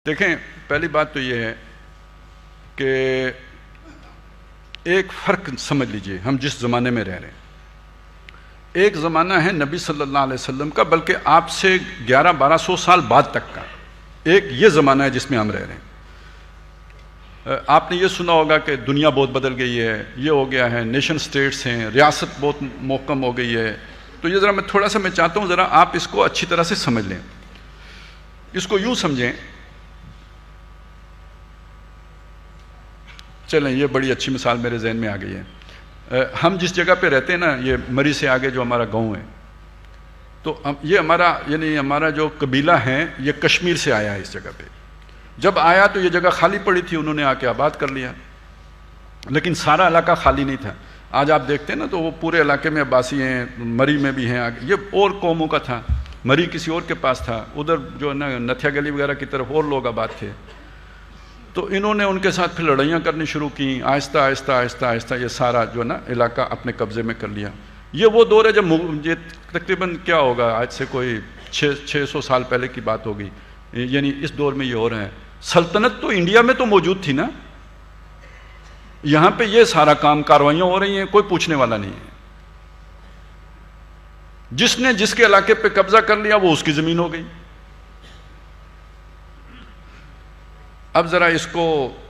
دیکھیں، پہلی بات تو یہ ہے کہ ایک فرق سمجھ لیجئے، ہم جس زمانے میں رہ رہے ہیں، ایک زمانہ ہے نبی صلی اللہ علیہ وسلم کا، بلکہ آپ سے 1100-1200 سال بعد تک کا ایک یہ زمانہ ہے جس میں ہم رہ رہے ہیں۔ آپ نے یہ سنا ہوگا کہ دنیا بہت بدل گئی ہے، یہ ہو گیا ہے، نیشن سٹیٹس ہیں، ریاست بہت محکم ہو گئی ہے۔ تو یہ ذرا میں تھوڑا سا چاہتا ہوں ذرا آپ اس کو اچھی طرح سے سمجھ لیں، اس کو یوں سمجھیں۔ چلیں، یہ بڑی اچھی مثال میرے ذہن میں آ گئی ہے۔ ہم جس جگہ پہ رہتے ہیں نا، یہ مری سے آگے جو ہمارا گاؤں ہے، تو یہ ہمارا جو قبیلہ ہے یہ کشمیر سے آیا ہے اس جگہ پہ۔ جب آیا تو یہ جگہ خالی پڑی تھی، انہوں نے آ کے آباد کر لیا، لیکن سارا علاقہ خالی نہیں تھا۔ آج آپ دیکھتے ہیں نا تو وہ پورے علاقے میں عباسی ہیں، مری میں بھی ہیں، یہ اور قوموں کا تھا، مری کسی اور کے پاس تھا، ادھر جو ہے نا نتھیا گلی وغیرہ کی طرف اور لوگ آباد تھے۔ تو انہوں نے ان کے ساتھ پھر لڑائیاں کرنی شروع کی، آہستہ آہستہ آہستہ آہستہ یہ سارا جو ہے نا علاقہ اپنے قبضے میں کر لیا۔ یہ وہ دور ہے جب یہ تقریباً کیا ہوگا، آج سے کوئی 600 سال پہلے کی بات ہوگی، یعنی اس دور میں یہ ہو رہا ہے۔ سلطنت تو انڈیا میں تو موجود تھی نا، یہاں پہ یہ سارا کام کاروائیاں ہو رہی ہیں، کوئی پوچھنے والا نہیں ہے۔ جس نے جس کے علاقے پہ قبضہ کر لیا وہ اس کی زمین ہو گئی۔ اب ذرا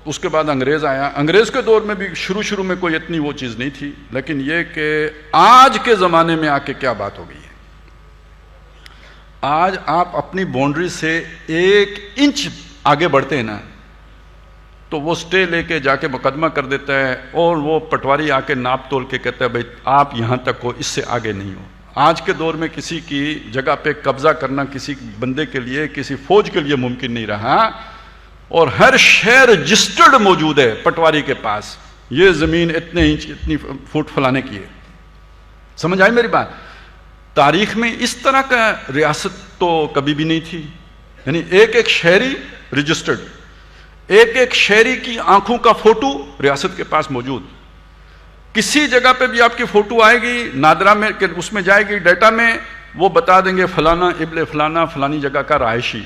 اس کے بعد انگریز آیا۔ انگریز کے دور میں بھی شروع میں کوئی اتنی وہ چیز نہیں تھی، لیکن یہ کہ آج کے زمانے میں آ کے کیا بات ہو گئی ہے۔ آج آپ اپنی باؤنڈری سے 1 انچ آگے بڑھتے ہیں نا تو وہ سٹے لے کے جا کے مقدمہ کر دیتا ہے، اور وہ پٹواری آ کے ناپ تول کے کہتا ہے بھائی آپ یہاں تک ہو، اس سے آگے نہیں ہو۔ آج کے دور میں کسی کی جگہ پہ قبضہ کرنا کسی بندے کے لیے، کسی فوج کے لیے ممکن نہیں رہا، اور ہر شہر رجسٹرڈ موجود ہے پٹواری کے پاس، یہ زمین اتنے انچ اتنی فٹ فلانے کی ہے۔ سمجھ آئی میری بات؟ تاریخ میں اس طرح کا ریاست تو کبھی بھی نہیں تھی، یعنی ایک شہری رجسٹرڈ، ایک شہری کی آنکھوں کا فوٹو ریاست کے پاس موجود۔ کسی جگہ پہ بھی آپ کی فوٹو آئے گی نادرا میں، اس میں جائے گی ڈیٹا میں، وہ بتا دیں گے فلانا ابن فلانا فلانی جگہ کا رہائشی۔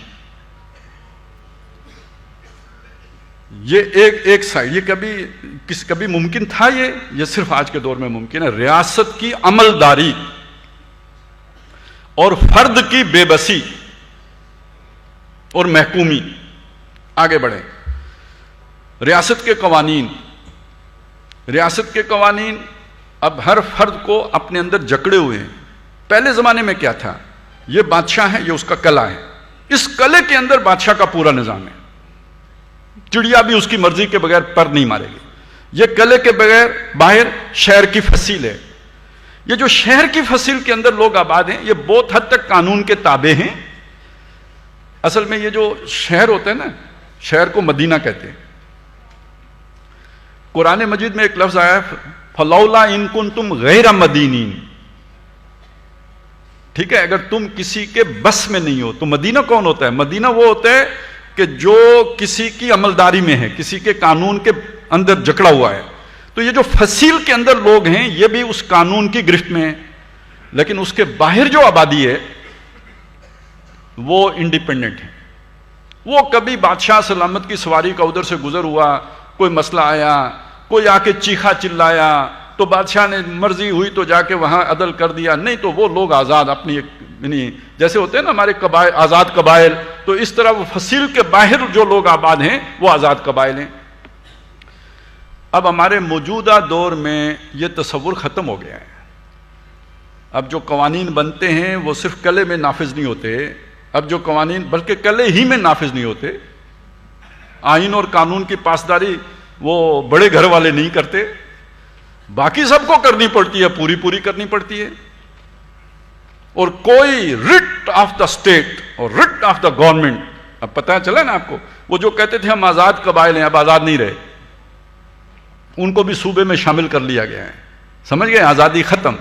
یہ ایک سائڈ، یہ کبھی ممکن تھا، یہ صرف آج کے دور میں ممکن ہے۔ ریاست کی عملداری اور فرد کی بے بسی اور محکومی۔ آگے بڑھیں۔ ریاست کے قوانین اب ہر فرد کو اپنے اندر جکڑے ہوئے ہیں۔ پہلے زمانے میں کیا تھا؟ یہ بادشاہ ہے، یہ اس کا قلعہ ہے، اس قلعے کے اندر بادشاہ کا پورا نظام ہے، چڑیا بھی اس کی مرضی کے بغیر پر نہیں مارے گی۔ یہ قلعے کے بغیر باہر شہر کی فصیل ہے۔ یہ جو شہر کی فصیل کے اندر لوگ آباد ہیں، یہ بہت حد تک قانون کے تابع ہیں۔ اصل میں یہ جو شہر ہوتا ہے نا، شہر کو مدینہ کہتے ہیں۔ قرآن مجید میں ایک لفظ آیا ہے فَلَوْلَا إِن كُنْتُمْ غَيْرَ مَدِينِينَ، ٹھیک ہے، اگر تم کسی کے بس میں نہیں ہو تو مدینہ کون ہوتا ہے؟ مدینہ وہ ہوتا ہے کہ جو کسی کی عملداری میں ہے، کسی کے قانون کے اندر جکڑا ہوا ہے۔ تو یہ جو فصیل کے اندر لوگ ہیں یہ بھی اس قانون کی گرفت میں ہیں، لیکن اس کے باہر جو آبادی ہے وہ انڈیپینڈنٹ ہے۔ وہ کبھی بادشاہ سلامت کی سواری کا ادھر سے گزر ہوا، کوئی مسئلہ آیا، کوئی آ کے چیخا چلایا تو بادشاہ نے مرضی ہوئی تو جا کے وہاں عدل کر دیا، نہیں تو وہ لوگ آزاد اپنی، یعنی جیسے ہوتے ہیں نا ہمارے قبائل، آزاد قبائل، تو اس طرح وہ فصیل کے باہر جو لوگ آباد ہیں وہ آزاد قبائل ہیں۔ اب ہمارے موجودہ دور میں یہ تصور ختم ہو گیا ہے۔ اب جو قوانین بنتے ہیں وہ صرف قلعے میں نافذ نہیں ہوتے، اب جو قوانین بلکہ قلعے ہی میں نافذ نہیں ہوتے۔ آئین اور قانون کی پاسداری وہ بڑے گھر والے نہیں کرتے، باقی سب کو کرنی پڑتی ہے، پوری کرنی پڑتی ہے۔ اور کوئی رٹ آف دا اسٹیٹ اور رٹ آف دا گورنمنٹ، اب پتہ چلا نا آپ کو، وہ جو کہتے تھے ہم آزاد قبائل ہیں، اب آزاد نہیں رہے، ان کو بھی صوبے میں شامل کر لیا گیا ہے۔ سمجھ گئے؟ آزادی ختم۔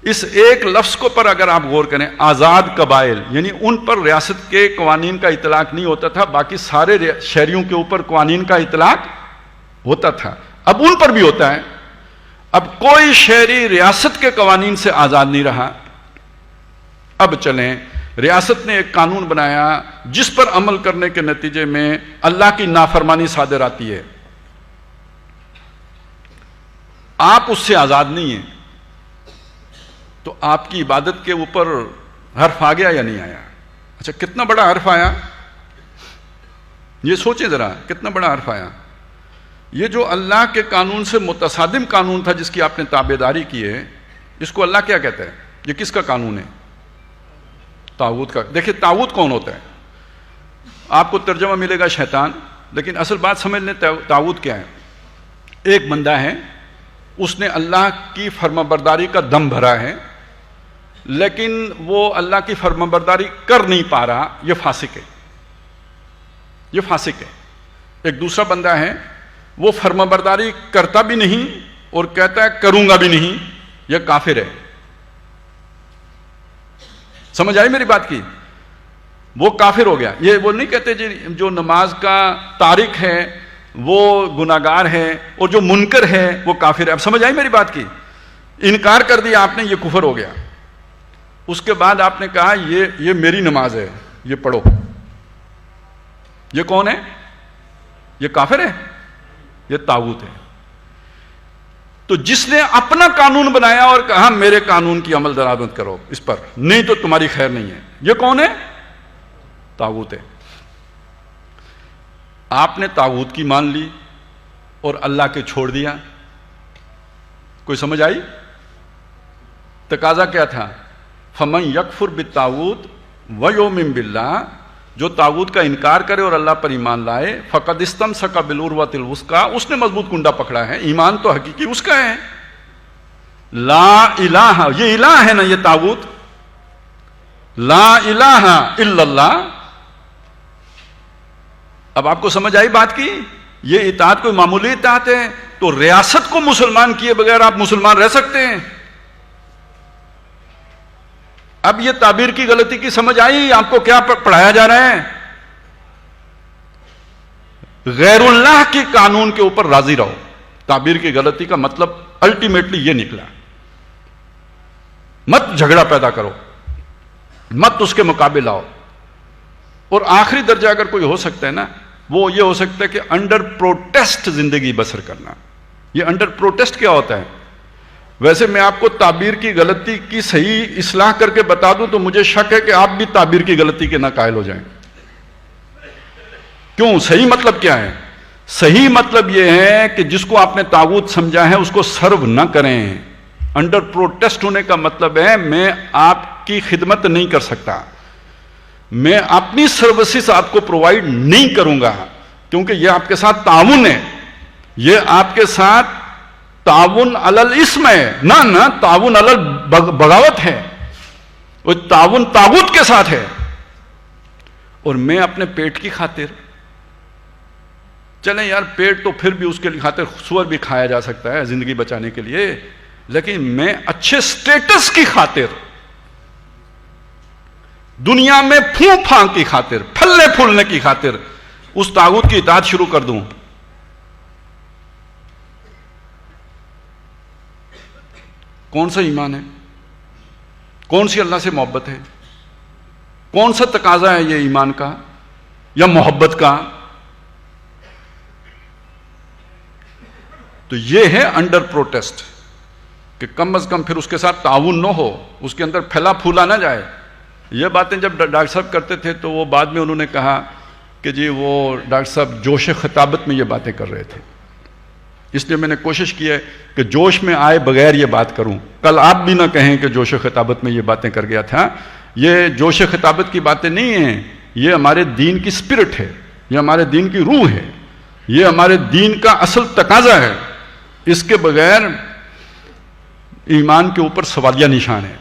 اس ایک لفظ کو پر اگر آپ غور کریں، آزاد قبائل، یعنی ان پر ریاست کے قوانین کا اطلاق نہیں ہوتا تھا، باقی سارے شہریوں کے اوپر قوانین کا اطلاق ہوتا تھا، اب ان پر بھی ہوتا ہے۔ اب کوئی شہری ریاست کے قوانین سے آزاد نہیں رہا۔ اب چلیں ریاست نے ایک قانون بنایا جس پر عمل کرنے کے نتیجے میں اللہ کی نافرمانی صادر آتی ہے، آپ اس سے آزاد نہیں ہیں، تو آپ کی عبادت کے اوپر حرف آ گیا یا نہیں آیا؟ اچھا، کتنا بڑا حرف آیا، یہ سوچیں ذرا، کتنا بڑا حرف آیا۔ یہ جو اللہ کے قانون سے متصادم قانون تھا جس کی آپ نے تابعداری کی ہے، اس کو اللہ کیا کہتا ہے؟ یہ کس کا قانون ہے؟ طاغوت کا۔ دیکھیں طاغوت کون ہوتا ہے؟ آپ کو ترجمہ ملے گا شیطان، لیکن اصل بات سمجھ لیں طاغوت کیا ہے۔ ایک بندہ ہے، اس نے اللہ کی فرمانبرداری کا دم بھرا ہے، لیکن وہ اللہ کی فرمانبرداری کر نہیں پا رہا، یہ فاسق ہے، یہ فاسق ہے۔ ایک دوسرا بندہ ہے، وہ فرمانبرداری کرتا بھی نہیں اور کہتا ہے کروں گا بھی نہیں، یہ کافر ہے۔ سمجھ آئی میری بات کی؟ وہ کافر ہو گیا۔ یہ وہ نہیں کہتے جی جو نماز کا تارک ہے وہ گناہگار ہے اور جو منکر ہے وہ کافر ہے۔ اب سمجھ آئی میری بات کی؟ انکار کر دیا آپ نے، یہ کفر ہو گیا۔ اس کے بعد آپ نے کہا یہ میری نماز ہے، یہ پڑھو۔ یہ کون ہے؟ یہ کافر ہے، یہ طاغوت ہے۔ تو جس نے اپنا قانون بنایا اور کہا میرے قانون کی عمل درآمد کرو اس پر، نہیں تو تمہاری خیر نہیں ہے، یہ کون ہے؟ طاغوت ہے۔ آپ نے طاغوت کی مان لی اور اللہ کے چھوڑ دیا۔ کوئی سمجھ آئی؟ تقاضا کیا تھا؟ فمن یکفر بالطاغوت ویؤمن باللہ، جو طاغوت کا انکار کرے اور اللہ پر ایمان لائے، فقد استمسک بالعروۃ الوثقی، اس نے مضبوط کنڈا پکڑا ہے۔ ایمان تو حقیقی اس کا ہے۔ لا الہ، یہ الہ ہے نا یہ طاغوت، لا الہ الا اللہ۔ اب آپ کو سمجھ آئی بات کی؟ یہ اطاعت کوئی معمولی اطاعت ہے؟ تو ریاست کو مسلمان کیے بغیر آپ مسلمان رہ سکتے ہیں؟ اب یہ تعبیر کی غلطی کی سمجھ آئی؟ آپ کو کیا پڑھایا جا رہا ہے؟ غیر اللہ کے قانون کے اوپر راضی رہو۔ تعبیر کی غلطی کا مطلب الٹیمیٹلی یہ نکلا۔ مت جھگڑا پیدا کرو، مت اس کے مقابل آؤ۔ اور آخری درجہ اگر کوئی ہو سکتا ہے نا، وہ یہ ہو سکتا ہے کہ انڈر پروٹیسٹ زندگی بسر کرنا۔ یہ انڈر پروٹیسٹ کیا ہوتا ہے؟ ویسے میں آپ کو تعبیر کی غلطی کی صحیح اصلاح کر کے بتا دوں تو مجھے شک ہے کہ آپ بھی تعبیر کی غلطی کے نہ قائل ہو جائیں۔ کیوں؟ صحیح مطلب کیا ہے؟ صحیح مطلب یہ ہے کہ جس کو آپ نے طاغوت سمجھا ہے اس کو سرو نہ کریں۔ انڈر پروٹیسٹ ہونے کا مطلب ہے میں آپ کی خدمت نہیں کر سکتا، میں اپنی سروسز آپ کو پرووائڈ نہیں کروں گا، کیونکہ یہ آپ کے ساتھ تعاون ہے، یہ آپ کے ساتھ تعاون علی الاسم ہے، نہ تعاون علی بغاوت ہے، وہ تعاون طاغوت کے ساتھ ہے۔ اور میں اپنے پیٹ کی خاطر، چلیں یار پیٹ تو پھر بھی اس کے خاطر سور بھی کھایا جا سکتا ہے زندگی بچانے کے لیے، لیکن میں اچھے سٹیٹس کی خاطر، دنیا میں پھونک پھانک کی خاطر، پھلنے پھولنے کی خاطر اس طاغوت کی اطاعت شروع کر دوں؟ کون سا ایمان ہے؟ کون سی اللہ سے محبت ہے؟ کون سا تقاضا ہے یہ ایمان کا یا محبت کا؟ تو یہ ہے انڈر پروٹیسٹ، کہ کم از کم پھر اس کے ساتھ تعاون نہ ہو، اس کے اندر پھیلا پھولا نہ جائے۔ یہ باتیں جب ڈاکٹر صاحب کرتے تھے تو وہ بعد میں انہوں نے کہا کہ جی وہ ڈاکٹر صاحب جوش خطابت میں یہ باتیں کر رہے تھے، اس لیے میں نے کوشش کی ہے کہ جوش میں آئے بغیر یہ بات کروں۔ کل آپ بھی نہ کہیں کہ جوش خطابت میں یہ باتیں کر گیا تھا۔ یہ جوش خطابت کی باتیں نہیں ہیں، یہ ہمارے دین کی اسپرٹ ہے، یہ ہمارے دین کی روح ہے، یہ ہمارے دین کا اصل تقاضا ہے۔ اس کے بغیر ایمان کے اوپر سوالیہ نشان ہے۔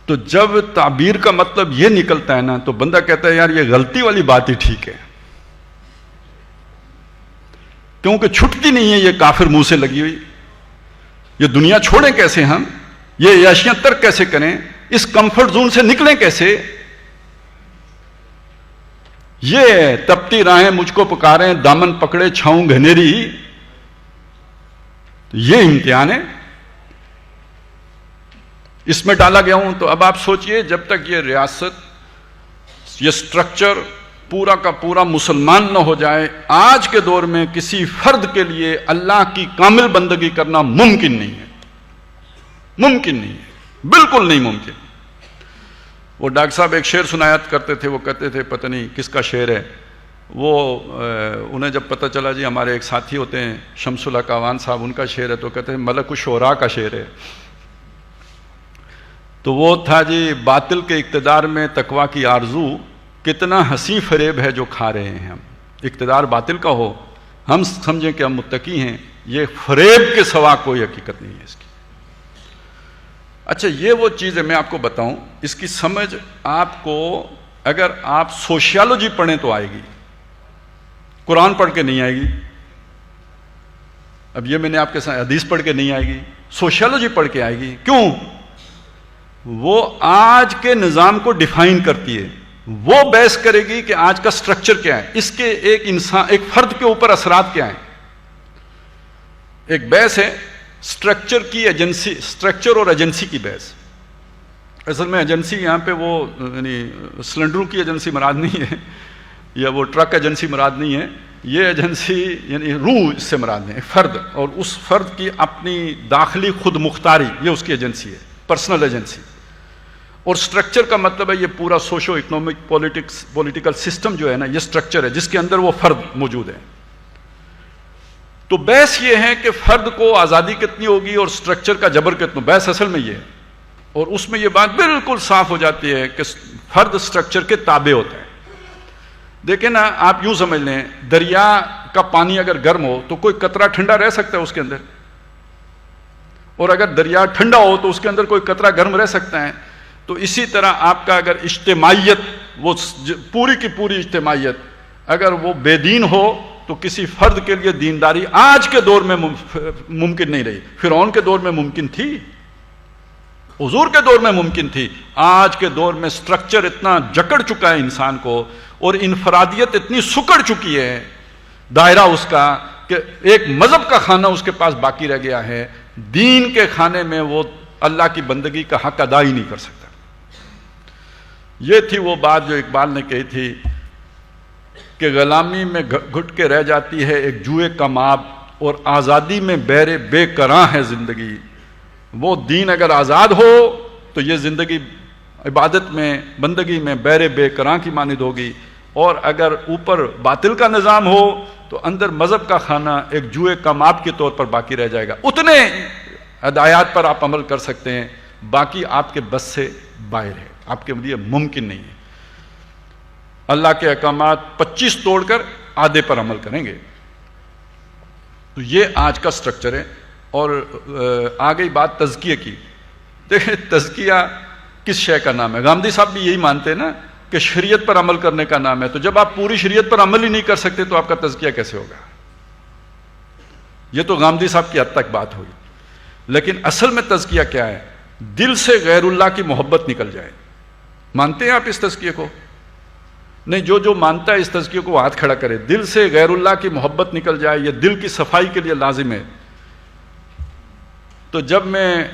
تو جب تعبیر کا مطلب یہ نکلتا ہے نا تو بندہ کہتا ہے یار یہ غلطی والی بات ہی ٹھیک ہے، کیونکہ چھٹتی نہیں ہے یہ کافر منہ سے لگی ہوئی۔ یہ دنیا چھوڑیں کیسے ہم؟ یہ عیاشیاں ترک کیسے کریں؟ اس کمفرٹ زون سے نکلیں کیسے؟ یہ تپتی راہیں مجھ کو پکاریں، دامن پکڑے چھاؤں گھنیری، یہ امتحان ہے۔ اس میں ڈالا گیا ہوں. تو اب آپ سوچئے جب تک یہ ریاست، یہ سٹرکچر پورا کا پورا مسلمان نہ ہو جائے، آج کے دور میں کسی فرد کے لیے اللہ کی کامل بندگی کرنا ممکن نہیں ہے. ممکن نہیں ہے، بالکل نہیں ممکن. وہ ڈاکٹر صاحب ایک شعر سنایا کرتے تھے، وہ کہتے تھے پتہ نہیں کس کا شعر ہے، وہ انہیں جب پتہ چلا جی ہمارے ایک ساتھی ہوتے ہیں شمس اللہ کاوان صاحب، ان کا شعر ہے، تو کہتے ہیں ملک الشعراء کا شعر ہے. تو وہ تھا جی باطل کے اقتدار میں تقویٰ کی آرزو، کتنا ہنسی فریب ہے جو کھا رہے ہیں ہم. اقتدار باطل کا ہو، ہم سمجھیں کہ ہم متقی ہیں، یہ فریب کے سوا کوئی حقیقت نہیں ہے اس کی. اچھا یہ وہ چیز ہے، میں آپ کو بتاؤں، اس کی سمجھ آپ کو اگر آپ سوشیالوجی پڑھیں تو آئے گی، قرآن پڑھ کے نہیں آئے گی. اب یہ میں نے آپ کے ساتھ حدیث پڑھ کے نہیں آئے گی، سوشیالوجی پڑھ کے آئے گی. کیوں؟ وہ آج کے نظام کو ڈیفائن کرتی ہے، وہ بحث کرے گی کہ آج کا سٹرکچر کیا ہے، اس کے ایک فرد کے اوپر اثرات کیا ہیں. ایک بحث ہے سٹرکچر کی ایجنسی، سٹرکچر اور ایجنسی کی بحث. اصل میں ایجنسی یہاں پہ وہ یعنی سلنڈروں کی ایجنسی مراد نہیں ہے، یا وہ ٹرک ایجنسی مراد نہیں ہے. یہ ایجنسی یعنی روح اس سے مراد ہے، فرد، اور اس فرد کی اپنی داخلی خود مختاری، یہ اس کی ایجنسی ہے، پرسنل ایجنسی. اور سٹرکچر کا مطلب ہے یہ پورا سوشو اکنامک پولیٹیکل سسٹم جو ہے نا، یہ سٹرکچر ہے جس کے اندر وہ فرد موجود ہے. تو بحث یہ ہے کہ فرد کو آزادی کتنی ہوگی اور سٹرکچر کا جبر کتنا. بحث اصل میں یہ ہے، اور اس میں یہ بات بالکل صاف ہو جاتی ہے کہ فرد سٹرکچر کے تابع ہوتا ہے. دیکھیں نا، آپ یوں سمجھ لیں، دریا کا پانی اگر گرم ہو تو کوئی قطرہ ٹھنڈا رہ سکتا ہے اس کے اندر، اور اگر دریا ٹھنڈا ہو تو اس کے اندر کوئی قطرہ گرم رہ سکتا ہے. تو اسی طرح آپ کا اگر اجتماعیت، وہ پوری کی پوری اجتماعیت اگر وہ بے دین ہو تو کسی فرد کے لیے دینداری آج کے دور میں ممکن نہیں رہی. فرعون کے دور میں ممکن تھی، حضور کے دور میں ممکن تھی. آج کے دور میں سٹرکچر اتنا جکڑ چکا ہے انسان کو، اور انفرادیت اتنی سکڑ چکی ہے دائرہ اس کا، کہ ایک مذہب کا کھانا اس کے پاس باقی رہ گیا ہے، دین کے کھانے میں وہ اللہ کی بندگی کا حق ادا ہی نہیں کر سکتا. یہ تھی وہ بات جو اقبال نے کہی تھی کہ غلامی میں گھٹ کے رہ جاتی ہے ایک جوئے کماب، اور آزادی میں بہرے بے کراں ہے زندگی. وہ دین اگر آزاد ہو تو یہ زندگی عبادت میں، بندگی میں بہرے بے کراں کی مانند ہوگی، اور اگر اوپر باطل کا نظام ہو تو اندر مذہب کا کھانا ایک جوئے کماب کے طور پر باقی رہ جائے گا. اتنے ہدایات پر آپ عمل کر سکتے ہیں، باقی آپ کے بس سے باہر ہے، آپ کے لیے ممکن نہیں ہے. اللہ کے احکامات 25 توڑ کر آدھے پر عمل کریں گے. تو یہ آج کا سٹرکچر ہے. اور آ گئی بات تزکیے کی. دیکھیں تزکیہ کس شے کا نام ہے؟ گاندھی صاحب بھی یہی مانتے ہیں نا کہ شریعت پر عمل کرنے کا نام ہے. تو جب آپ پوری شریعت پر عمل ہی نہیں کر سکتے تو آپ کا تزکیہ کیسے ہوگا؟ یہ تو گاندھی صاحب کی حد تک بات ہوئی. لیکن اصل میں تزکیہ کیا ہے؟ دل سے غیر اللہ کی محبت نکل جائے. مانتے ہیں آپ اس تزکیے کو؟ نہیں، جو مانتا ہے اس تزکیے کو وہ ہاتھ کھڑا کرے. دل سے غیر اللہ کی محبت نکل جائے، یہ دل کی صفائی کے لیے لازم ہے. تو جب میں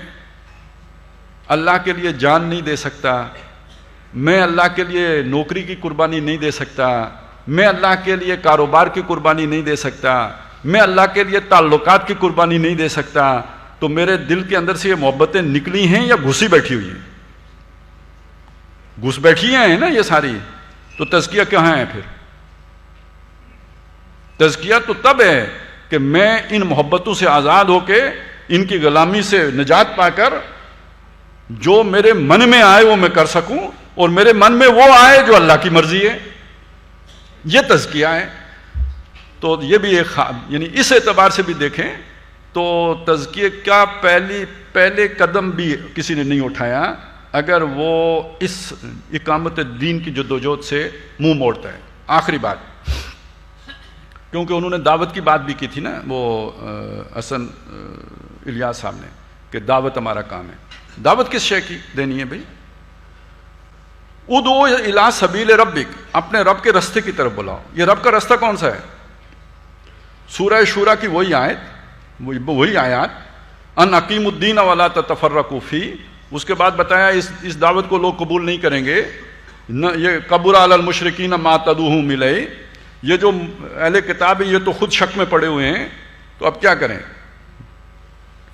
اللہ کے لیے جان نہیں دے سکتا، میں اللہ کے لیے نوکری کی قربانی نہیں دے سکتا، میں اللہ کے لیے کاروبار کی قربانی نہیں دے سکتا، میں اللہ کے لیے تعلقات کی قربانی نہیں دے سکتا، تو میرے دل کے اندر سے یہ محبتیں نکلی ہیں یا گھسی بیٹھی ہوئی ہیں؟ گھس بیٹھی ہیں نا یہ ساری. تو تزکیہ کہاں ہے پھر؟ تزکیہ تو تب ہے کہ میں ان محبتوں سے آزاد ہو کے، ان کی غلامی سے نجات پا کر، جو میرے من میں آئے وہ میں کر سکوں، اور میرے من میں وہ آئے جو اللہ کی مرضی ہے. یہ تزکیہ ہے. تو یہ بھی ایک یعنی اس اعتبار سے بھی دیکھیں تو تزکیے کا پہلے قدم بھی کسی نے نہیں اٹھایا اگر وہ اس اقامت دین کی جدوجہد سے منہ موڑتا ہے. آخری بات، کیونکہ انہوں نے دعوت کی بات بھی کی تھی نا، وہ حسن الیاس صاحب نے، کہ دعوت ہمارا کام ہے. دعوت کس شے کی دینی ہے بھائی؟ ادعو الی سبیل ربک، اپنے رب کے رستے کی طرف بلاؤ. یہ رب کا رستہ کون سا ہے؟ سورہ شورا کی وہی آیت، وہی آیات، ان اقیموا الدین ولا تتفرقوا فیہ، اس کے بعد بتایا اس دعوت کو لوگ قبول نہیں کریں گے، نہ یہ کبر علی المشرکین ما تدعوہم الیہ، یہ جو اہل کتاب ہے یہ تو خود شک میں پڑے ہوئے ہیں، تو اب کیا کریں؟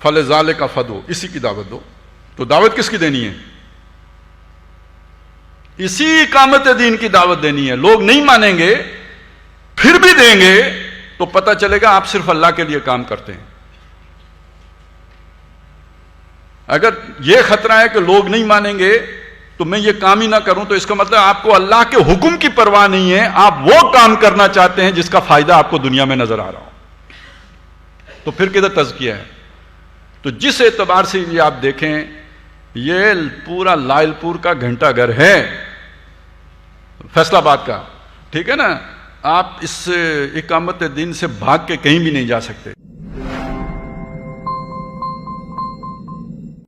فلذالک فدعو، اسی کی دعوت دو۔ تو دعوت کس کی دینی ہے؟ اسی اقامت دین کی دعوت دینی ہے۔ لوگ نہیں مانیں گے پھر بھی دیں گے تو پتہ چلے گا آپ صرف اللہ کے لیے کام کرتے ہیں۔ اگر یہ خطرہ ہے کہ لوگ نہیں مانیں گے تو میں یہ کام ہی نہ کروں، تو اس کا مطلب آپ کو اللہ کے حکم کی پرواہ نہیں ہے، آپ وہ کام کرنا چاہتے ہیں جس کا فائدہ آپ کو دنیا میں نظر آ رہا ہو، تو پھر کدھر تزکیہ ہے؟ تو جس اعتبار سے یہ آپ دیکھیں، یہ پورا لائل پور کا گھنٹہ گھر ہے فیصل آباد کا، ٹھیک ہے نا؟ آپ اس اقامت دین سے بھاگ کے کہیں بھی نہیں جا سکتے۔